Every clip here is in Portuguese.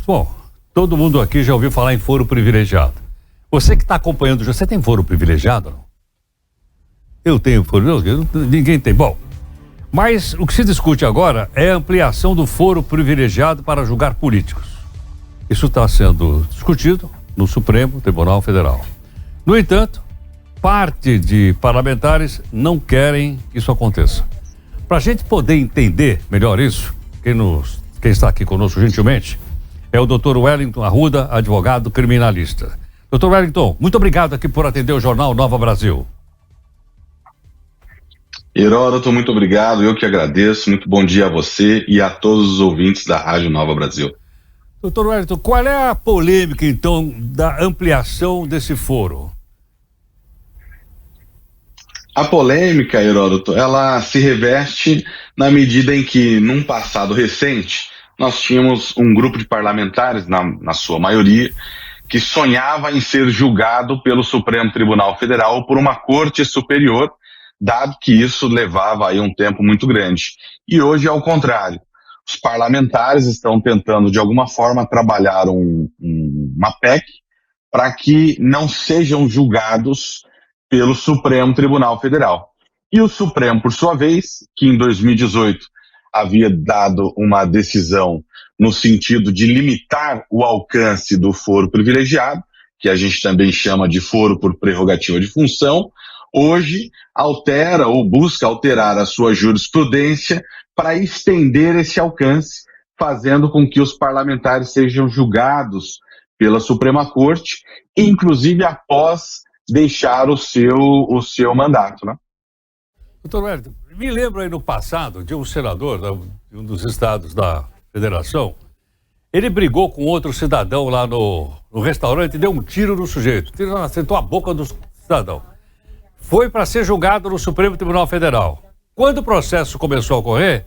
Bom, todo mundo aqui já ouviu falar em foro privilegiado. Você que está acompanhando, você tem foro privilegiado? Não? Eu tenho foro, ninguém tem. Bom, mas o que se discute agora é a ampliação do foro privilegiado para julgar políticos. Isso está sendo discutido no Supremo Tribunal Federal. No entanto, parte de parlamentares não querem que isso aconteça. Para a gente poder entender melhor isso, quem está aqui conosco gentilmente é o Dr. Wellington Arruda, advogado criminalista. Dr. Wellington, muito obrigado aqui por atender o Jornal Nova Brasil. Heródoto, muito obrigado, eu que agradeço, muito bom dia a você e a todos os ouvintes da Rádio Nova Brasil. Doutor Wellington, qual é a polêmica, então, da ampliação desse foro? A polêmica, Heródoto, ela se reveste na medida em que, num passado recente, nós tínhamos um grupo de parlamentares, na sua maioria, que sonhava em ser julgado pelo Supremo Tribunal Federal ou por uma corte superior, dado que isso levava aí um tempo muito grande. E hoje é o contrário. Os parlamentares estão tentando, de alguma forma, trabalhar uma PEC para que não sejam julgados pelo Supremo Tribunal Federal. E o Supremo, por sua vez, que em 2018 havia dado uma decisão no sentido de limitar o alcance do foro privilegiado, que a gente também chama de foro por prerrogativa de função, hoje altera ou busca alterar a sua jurisprudência para estender esse alcance, fazendo com que os parlamentares sejam julgados pela Suprema Corte, inclusive após deixar o seu mandato, né? Doutor Wellington, me lembro aí no passado de um senador de um dos estados da federação, ele brigou com outro cidadão lá no restaurante e deu um tiro no sujeito, acertou a boca do cidadão. Foi para ser julgado no Supremo Tribunal Federal. Quando o processo começou a ocorrer,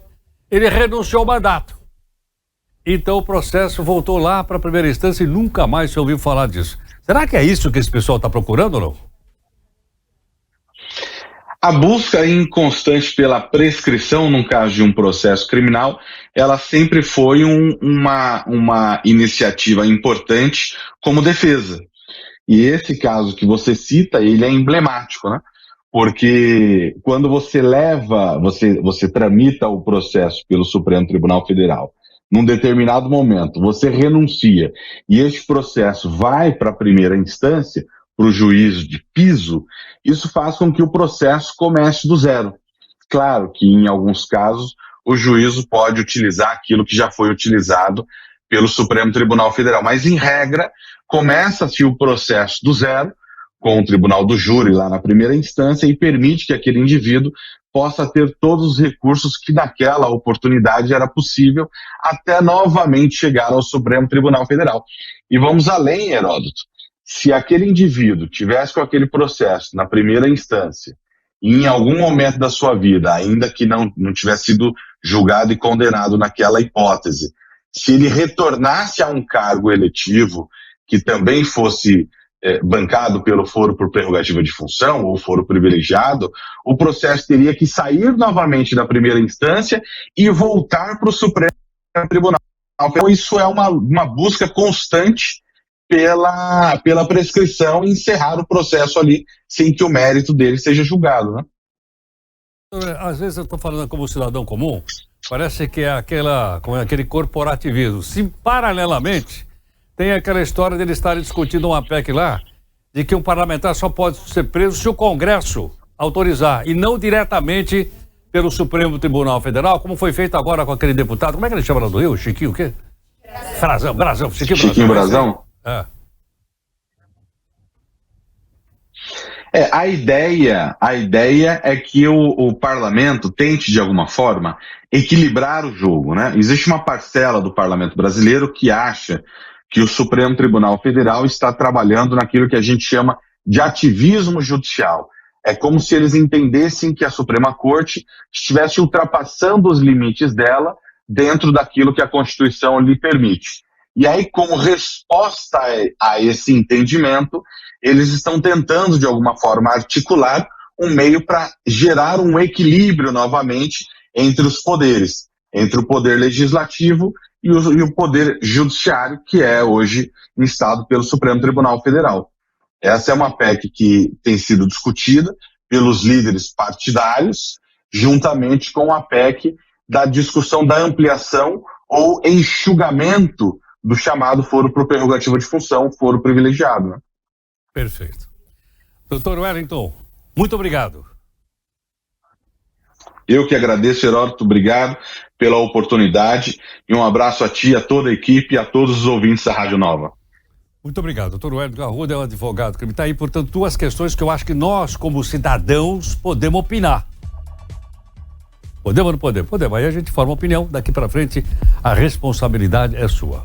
ele renunciou ao mandato. Então o processo voltou lá para a primeira instância e nunca mais se ouviu falar disso. Será que é isso que esse pessoal está procurando ou não? A busca inconstante pela prescrição, no caso de um processo criminal, ela sempre foi uma iniciativa importante como defesa. E esse caso que você cita, ele é emblemático, né? Porque quando você você tramita o processo pelo Supremo Tribunal Federal, num determinado momento, você renuncia e este processo vai para a primeira instância, para o juízo de piso, isso faz com que o processo comece do zero. Claro que, em alguns casos, o juízo pode utilizar aquilo que já foi utilizado pelo Supremo Tribunal Federal, mas, em regra, começa-se o processo do zero, com o tribunal do júri lá na primeira instância, e permite que aquele indivíduo possa ter todos os recursos que naquela oportunidade era possível, até novamente chegar ao Supremo Tribunal Federal. E vamos além, Heródoto. Se aquele indivíduo tivesse com aquele processo na primeira instância, e em algum momento da sua vida, ainda que não tivesse sido julgado e condenado naquela hipótese, se ele retornasse a um cargo eletivo que também fosse bancado pelo foro por prerrogativa de função ou foro privilegiado, o processo teria que sair novamente da primeira instância e voltar para o Supremo Tribunal. Então isso é uma busca constante pela prescrição e encerrar o processo ali sem que o mérito dele seja julgado, né? Às vezes eu estou falando como cidadão comum, parece que é aquele corporativismo. Se paralelamente tem aquela história dele estar discutindo uma PEC lá, de que um parlamentar só pode ser preso se o Congresso autorizar, e não diretamente pelo Supremo Tribunal Federal, como foi feito agora com aquele deputado, como é que ele chama lá do Rio? Chiquinho o quê? Brazão. Chiquinho Brazão? A ideia é que o parlamento tente, de alguma forma, equilibrar o jogo, né? Existe uma parcela do parlamento brasileiro que acha que o Supremo Tribunal Federal está trabalhando naquilo que a gente chama de ativismo judicial. É como se eles entendessem que a Suprema Corte estivesse ultrapassando os limites dela dentro daquilo que a Constituição lhe permite. E aí, como resposta a esse entendimento, eles estão tentando, de alguma forma, articular um meio para gerar um equilíbrio novamente entre os poderes, entre o poder legislativo e o Poder Judiciário, que é hoje instado pelo Supremo Tribunal Federal. Essa é uma PEC que tem sido discutida pelos líderes partidários, juntamente com a PEC da discussão da ampliação ou enxugamento do chamado foro por prerrogativa de função, foro privilegiado. Né? Perfeito. Doutor Wellington, muito obrigado. Eu que agradeço, Heródoto, obrigado pela oportunidade e um abraço a ti, a toda a equipe e a todos os ouvintes da Rádio Nova. Muito obrigado. Doutor Wellington Arruda é um advogado que está aí, portanto, duas questões que eu acho que nós, como cidadãos, podemos opinar. Podemos ou não podemos? Podemos. Aí a gente forma opinião, daqui para frente a responsabilidade é sua.